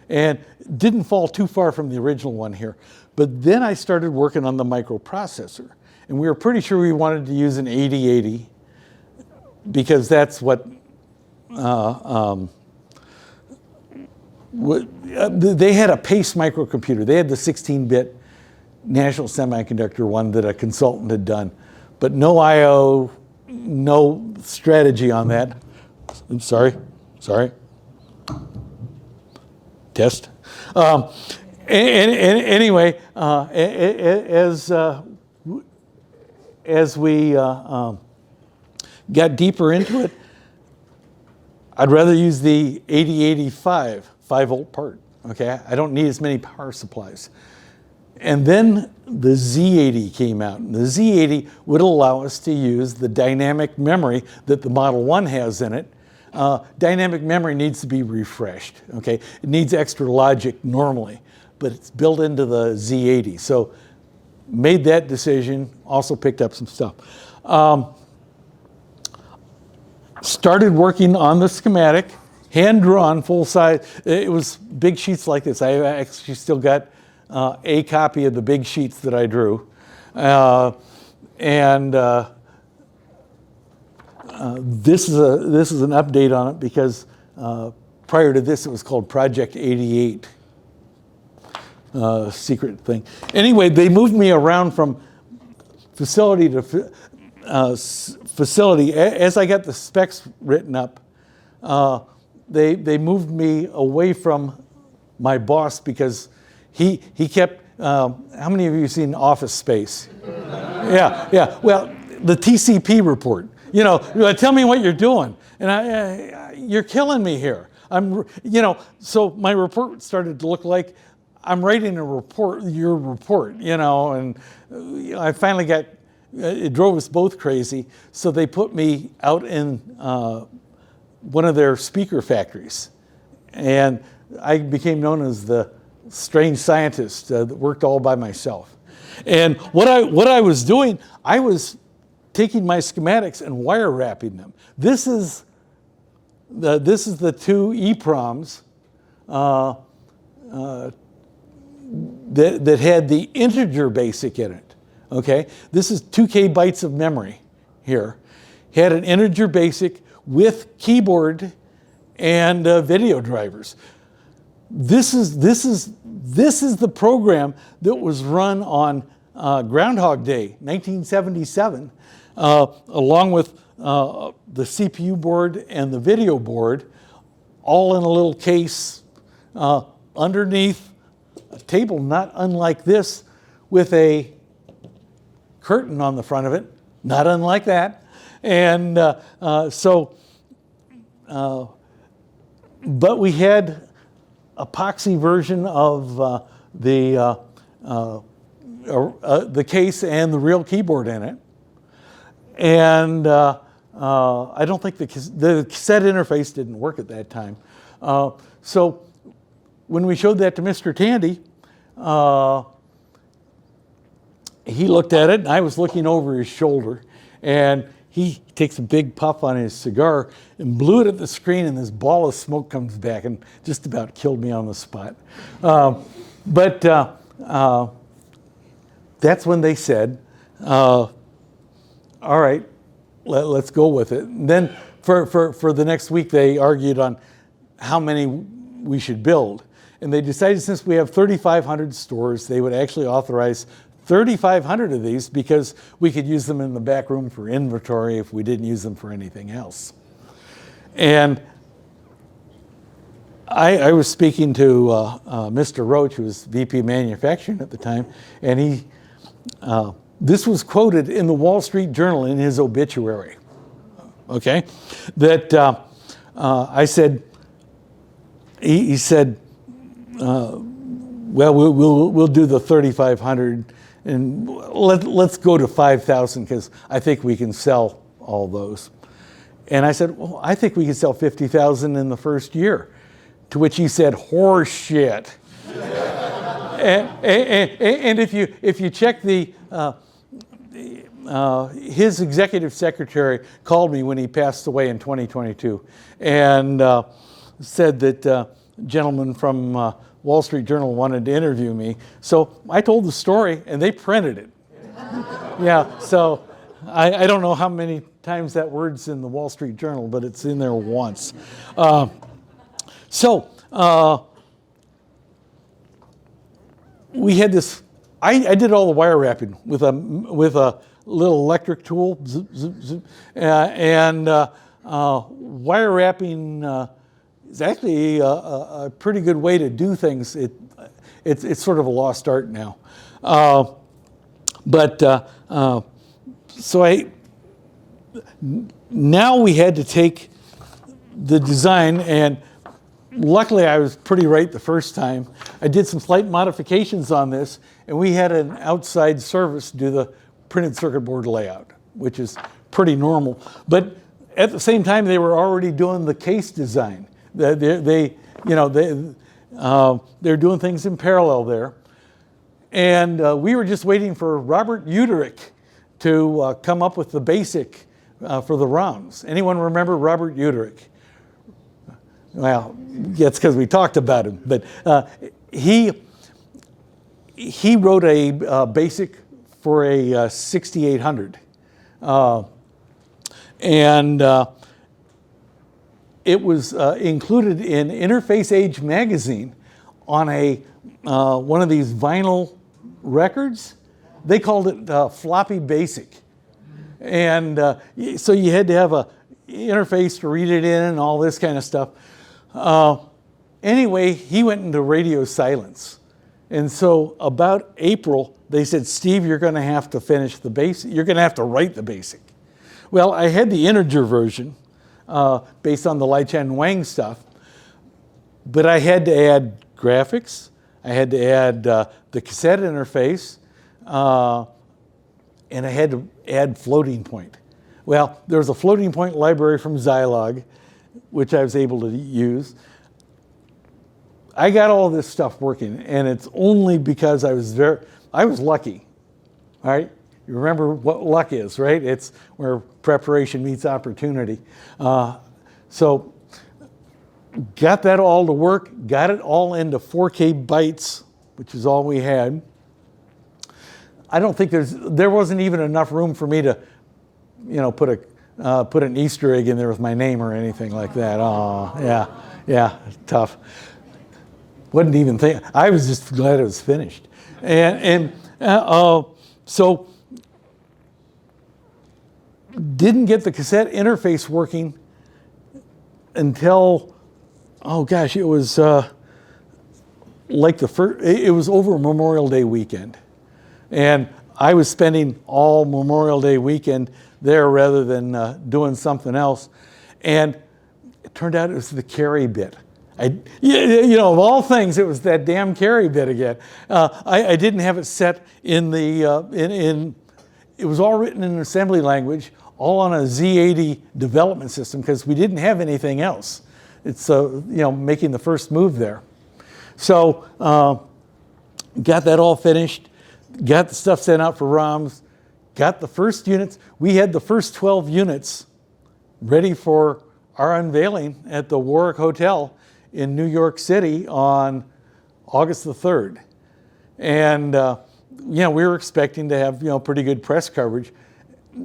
And didn't fall too far from the original one here. But then I started working on the microprocessor. And we were pretty sure we wanted to use an 8080 because that's what they had a PACE microcomputer. They had the 16-bit National Semiconductor one that a consultant had done. But no I/O, no strategy on that. I'm sorry. Test. Anyway, as we got deeper into it, I'd rather use the 8085 5-volt part. Okay, I don't need as many power supplies. And then the Z80 came out. And the Z80 would allow us to use the dynamic memory that the Model 1 has in it. Dynamic memory needs to be refreshed. Okay, it needs extra logic normally, but it's built into the Z80. So made that decision, also picked up some stuff. started working on the schematic, hand-drawn, full-size. It was big sheets like this. I actually still got a copy of the big sheets that I drew. This is an update on it because prior to this it was called Project 88. Secret thing. Anyway, they moved me around from facility to facility. As I got the specs written up, they moved me away from my boss because he kept, how many of you have seen Office Space? Yeah. Well, the TCP report. Tell me what you're doing. And you're killing me here. So my report started to look like I'm writing your report, and I finally got, it drove us both crazy. So they put me out in one of their speaker factories. And I became known as the strange scientist that worked all by myself. And what I was doing, I was taking my schematics and wire wrapping them. This is the two EEPROMs that had the integer basic in it. Okay, this is 2K bytes of memory here. Had an integer basic with keyboard and video drivers. This is the program that was run on Groundhog Day, 1977, along with the CPU board and the video board, all in a little case underneath a table not unlike this, with a curtain on the front of it, not unlike that. And but we had epoxy version of the case and the real keyboard in it. And I don't think the cassette interface didn't work at that time. So when we showed that to Mr. Tandy, he looked at it, and I was looking over his shoulder, and he takes a big puff on his cigar and blew it at the screen, and this ball of smoke comes back and just about killed me on the spot. But that's when they said, all right, let's go with it. And then for the next week, they argued on how many we should build. And they decided, since we have 3,500 stores, they would actually authorize 3,500 of these because we could use them in the back room for inventory if we didn't use them for anything else. And I was speaking to Mr. Roach, who was VP Manufacturing at the time, and this was quoted in the Wall Street Journal in his obituary, okay? That I said, he said, well, we'll do the 3,500, and let's go to 5,000 because I think we can sell all those. And I said, well, I think we can sell 50,000 in the first year. To which he said, horse shit. and if you check his executive secretary called me when he passed away in 2022 and said that a gentleman from Wall Street Journal wanted to interview me. So I told the story, and they printed it. Yeah, so I don't know how many times that word's in the Wall Street Journal, but it's in there once. We had this, I did all the wire wrapping with a little electric tool, zoop, zoop, zoop, and wire wrapping is actually a pretty good way to do things. It's sort of a lost art now. Now we had to take the design, and luckily I was pretty right the first time. I did some slight modifications on this, and we had an outside service do the printed circuit board layout, which is pretty normal. But at the same time, they were already doing the case design. They're doing things in parallel there. And we were just waiting for Robert Uterick to come up with the basic for the ROMs. Anyone remember Robert Udrich? Well, it's because we talked about him, but he wrote a basic for a 6800, and it was included in Interface Age magazine on a one of these vinyl records. They called it floppy basic, and so you had to have a interface to read it in and all this kind of stuff. Anyway, he went into radio silence, and so about April they said, "Steve, you're going to have to finish the basic. You're going to have to write the basic." Well, I had the integer version based on the Lai Chen Wang stuff, but I had to add graphics. I had to add the cassette interface, and I had to add floating point. Well, there was a floating point library from Zilog, which I was able to use. I got all this stuff working, and it's only because I was lucky, all right? You remember what luck is, right? It's where preparation meets opportunity. So got that all to work, got it all into 4K bytes, which is all we had. I don't think there wasn't even enough room for me to, put an Easter egg in there with my name or anything like that. Oh, yeah, tough. Wasn't even think. I was just glad it was finished, so didn't get the cassette interface working until, oh gosh, it was like it was over Memorial Day weekend, and I was spending all Memorial Day weekend there rather than doing something else, and it turned out it was the carry bit. Of all things, it was that damn carry bit again. I didn't have it set in the it was all written in an assembly language, all on a Z80 development system because we didn't have anything else. It's making the first move there. So got that all finished, got the stuff sent out for ROMs, got the first units. We had the first 12 units ready for our unveiling at the Warwick Hotel in New York City on August the 3rd. And we were expecting to have pretty good press coverage,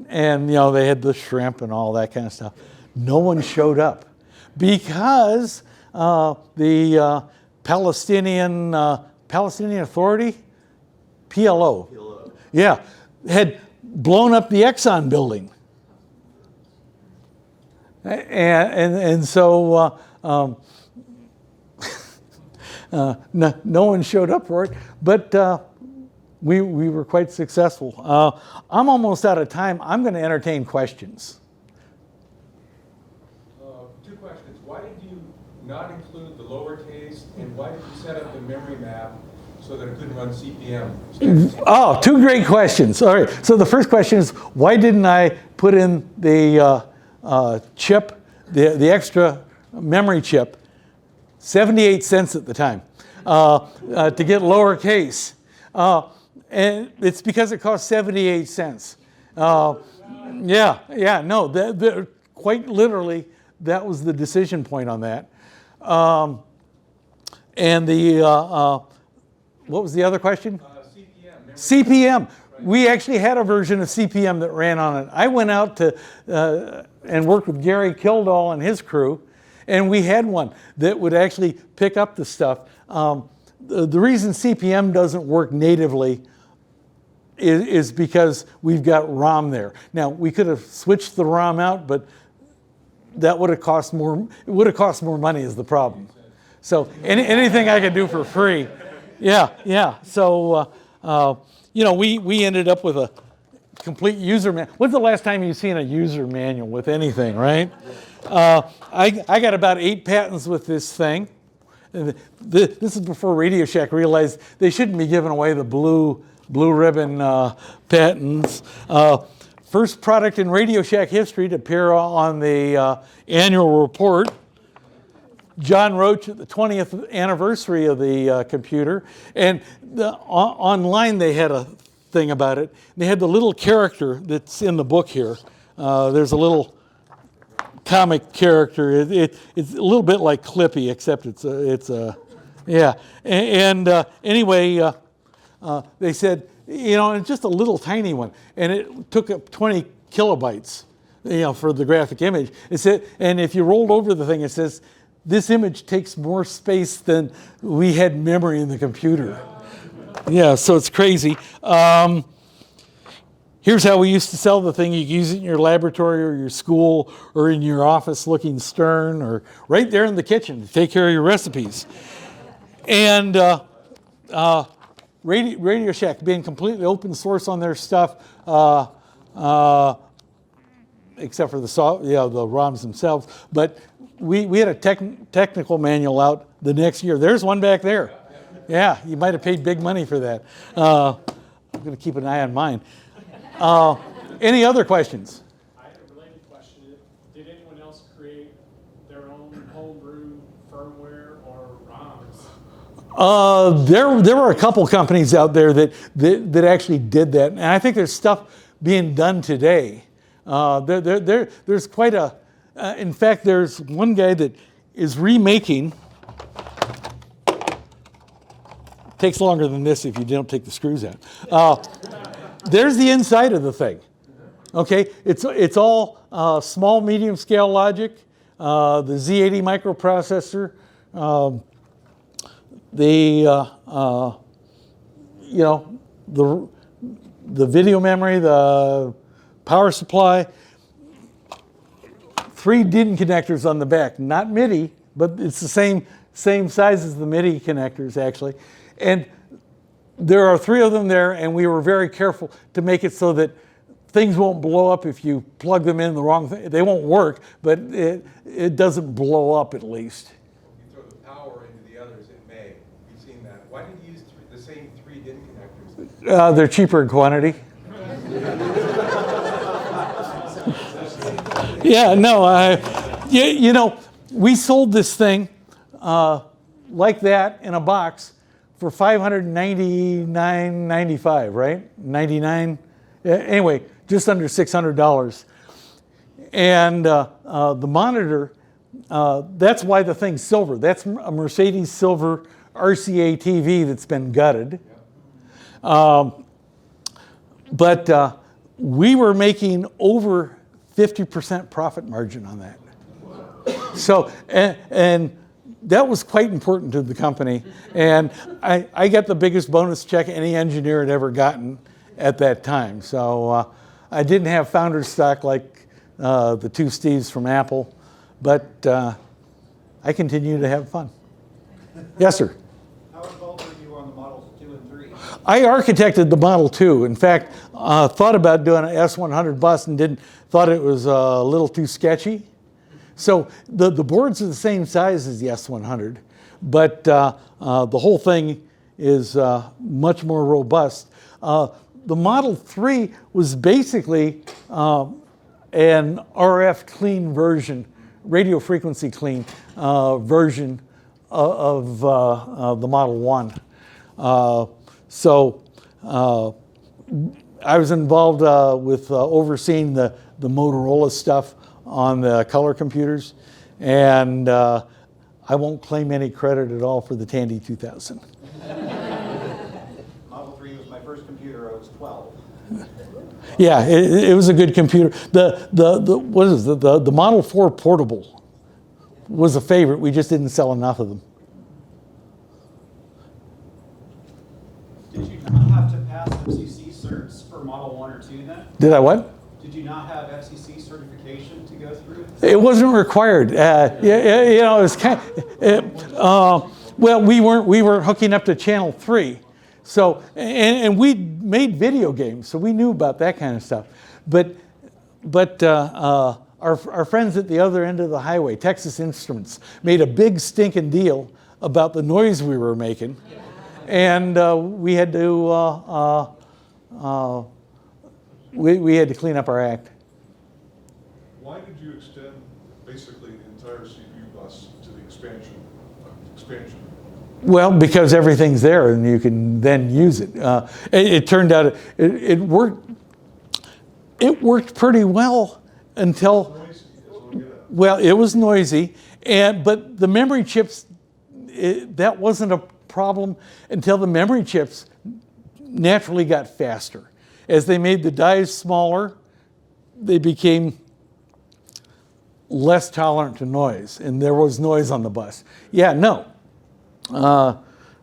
and they had the shrimp and all that kind of stuff. No one showed up because the Palestinian Authority, PLO, yeah, had blown up the Exxon building, and so no one showed up for it, but we were quite successful. I'm almost out of time. I'm going to entertain questions. Two questions. Why did you not include the lowercase, and why did you set up the memory map so that it couldn't run CPM? Oh, two great questions. All right. So the first question is, why didn't I put in the chip, the extra memory chip, 78 cents at the time, to get lowercase? And it's because it cost 78 cents. No, quite literally, that was the decision point on that. And what was the other question? CPM. We actually had a version of CPM that ran on it. I went out to and worked with Gary Kildall and his crew, and we had one that would actually pick up the stuff. The reason CPM doesn't work natively is because we've got ROM there. Now, we could have switched the ROM out, but that would have cost more. It would have cost more money is the problem. So anything I could do for free, yeah. So we ended up with a complete user manual. When's the last time you've seen a user manual with anything, right? I got about 8 patents with this thing. This is before Radio Shack realized they shouldn't be giving away the blue ribbon patents. First product in Radio Shack history to appear on the annual report. John Roach at the 20th anniversary of the computer. And online they had a thing about it. They had the little character that's in the book here. There's a little comic character. It's a little bit like Clippy, except it's a yeah. Anyway, they said, it's just a little tiny one, and it took up 20 kilobytes, for the graphic image. It said, and if you rolled over the thing, it says, this image takes more space than we had memory in the computer. Yeah, so it's crazy. Here's how we used to sell the thing. You could use it in your laboratory or your school or in your office looking stern or right there in the kitchen to take care of your recipes. And Radio Shack being completely open source on their stuff, except for the ROMs themselves. But we had a technical manual out the next year. There's one back there. Yeah, you might have paid big money for that. I'm going to keep an eye on mine. Any other questions? I have a related question. Did anyone else create their own homebrew firmware or ROMs? There were a couple companies out there that actually did that, and I think there's stuff being done today. There's quite a. In fact, there's one guy that is remaking. Takes longer than this if you don't take the screws out. There's the inside of the thing. Okay, it's all small, medium scale logic. The Z80 microprocessor. The video memory, the power supply. 3 DIN connectors on the back, not MIDI, but it's the same size as the MIDI connectors actually. And there are 3 of them there, and we were very careful to make it so that things won't blow up if you plug them in the wrong thing. They won't work, but it doesn't blow up at least. If you throw the power into the others, it may. We've seen that. Why did you use the same 3 DIN connectors? They're cheaper in quantity. Yeah, no, we sold this thing like that in a box for $599.95, right? 99. Anyway, just under $600. And the monitor, that's why the thing's silver. That's a Mercedes silver RCA TV that's been gutted. But we were making over 50% profit margin on that. So, and that was quite important to the company. And I got the biggest bonus check any engineer had ever gotten at that time. So I didn't have founder stock like the 2 Steves from Apple, but I continue to have fun. Yes, sir? How involved were you on the Models 2 and 3? I architected the Model 2. In fact, thought about doing an S100 bus and thought it was a little too sketchy. So the boards are the same size as the S100, but the whole thing is much more robust. The Model 3 was basically an RF clean version, radio frequency clean version of the Model 1. So I was involved with overseeing the Motorola stuff on the color computers, and I won't claim any credit at all for the Tandy 2000. Model 3 was my first computer. I was 12. Yeah, it was a good computer. The Model 4 Portable was a favorite. We just didn't sell enough of them. Did you not have to pass FCC certs for Model 1 or 2 then? Did I what? Did you not have FCC certification to go through? It wasn't required. It was kind well, we weren't hooking up to Channel 3. So, and we made video games, so we knew about that kind of stuff. But our friends at the other end of the highway, Texas Instruments, made a big stinking deal about the noise we were making, and we had to we had to clean up our act. Why did you extend basically the entire CPU bus to the expansion? Well, because everything's there and you can then use it. It turned out it worked. It worked pretty well until, Noisy, is what I get at. well, it was noisy, but the memory chips, that wasn't a problem until the memory chips naturally got faster. As they made the dies smaller, they became less tolerant to noise, and there was noise on the bus. Yeah, no.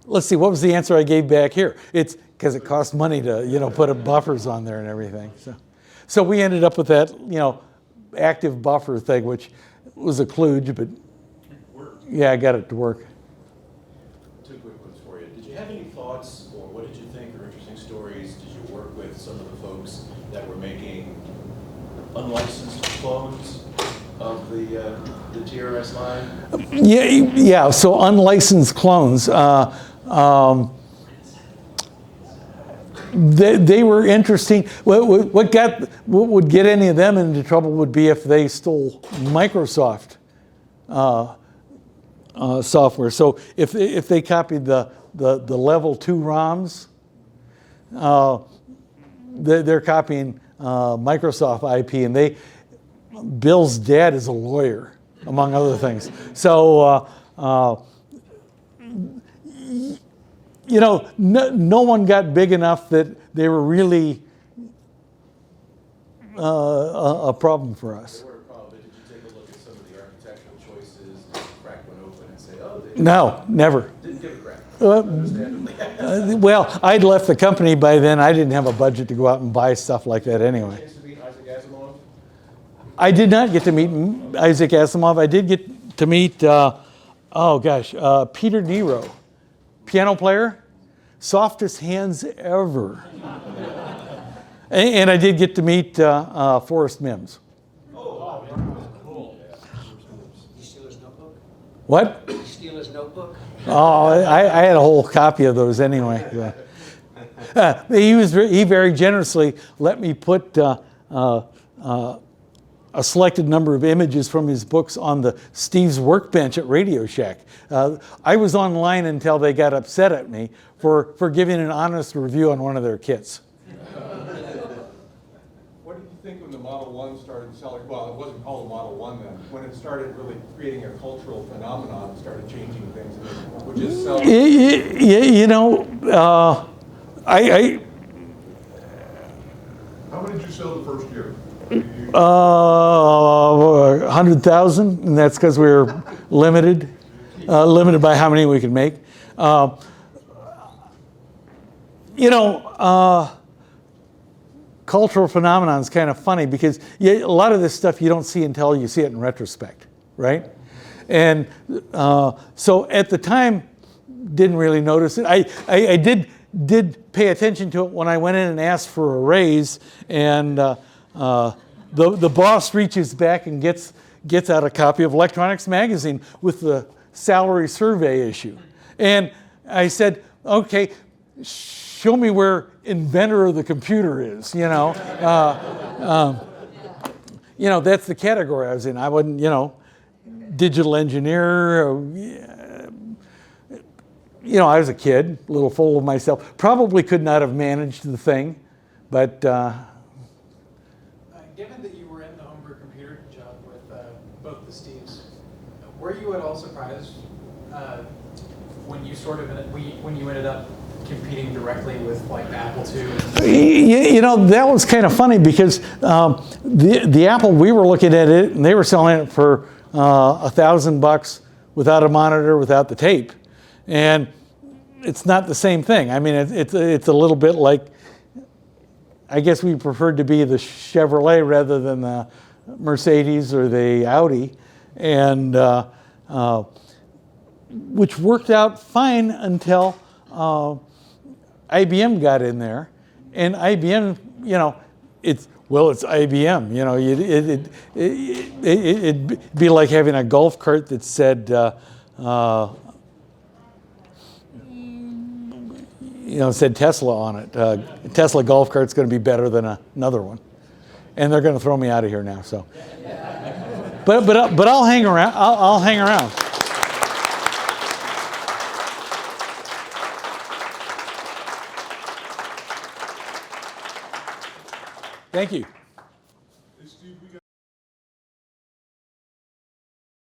Let's see, what was the answer I gave back here? It's because it cost money to, put buffers on there and everything. So we ended up with that, active buffer thing, which was a kludge, but yeah, I got it to work. Two quick ones for you. Did you have any thoughts, or what did you think are interesting stories? Did you work with some of the folks that were making unlicensed clones of the TRS line? Yeah. So unlicensed clones. They were interesting. What would get any of them into trouble would be if they stole Microsoft software. So if they copied the level 2 ROMs, they're copying Microsoft IP, and Bill's dad is a lawyer, among other things. So no one got big enough that they were really a problem for us. They were a problem, but did you take a look at some of the architectural choices, crack one open and say, oh, they No, never. didn't give a crap? Understandably. Well, I'd left the company by then. I didn't have a budget to go out and buy stuff like that anyway. Chance to meet Isaac Asimov? I did not get to meet Isaac Asimov. I did get to meet, Peter Nero, piano player, softest hands ever. And I did get to meet Forrest Mims. Cool. Did you steal his notebook? What? Did you steal his notebook? Oh, I had a whole copy of those anyway. He very generously let me put a selected number of images from his books on the Steve's Workbench at Radio Shack. I was online until they got upset at me for giving an honest review on one of their kits. What did you think when the Model 1 started selling? Well, it wasn't called a Model 1 then. When it started really creating a cultural phenomenon, it started changing things, and it would just sell. How many did you sell the first year? 100,000, and that's because we were limited by how many we could make. Cultural phenomenon is kind of funny because a lot of this stuff you don't see until you see it in retrospect, right? And so at the time, didn't really notice it. I did pay attention to it when I went in and asked for a raise, and the boss reaches back and gets out a copy of Electronics Magazine with the salary survey issue. And I said, okay, show me where inventor of the computer is, that's the category I was in. I wasn't, digital engineer. I was a kid, a little full of myself. Probably could not have managed the thing, but given that you were in the homebrew computer job with both the Steves, were you at all surprised when you when you ended up competing directly with like Apple II? That was kind of funny because the Apple, we were looking at it and they were selling it for $1,000 without a monitor, without the tape, and it's not the same thing. I mean, it's a little bit like, I guess we preferred to be the Chevrolet rather than the Mercedes or the Audi, and which worked out fine until IBM got in there, and IBM, it's IBM. It'd be like having a golf cart that said, said Tesla on it. Tesla golf cart's going to be better than another one, and they're going to throw me out of here now. So, but I'll hang around. I'll hang around. Thank you.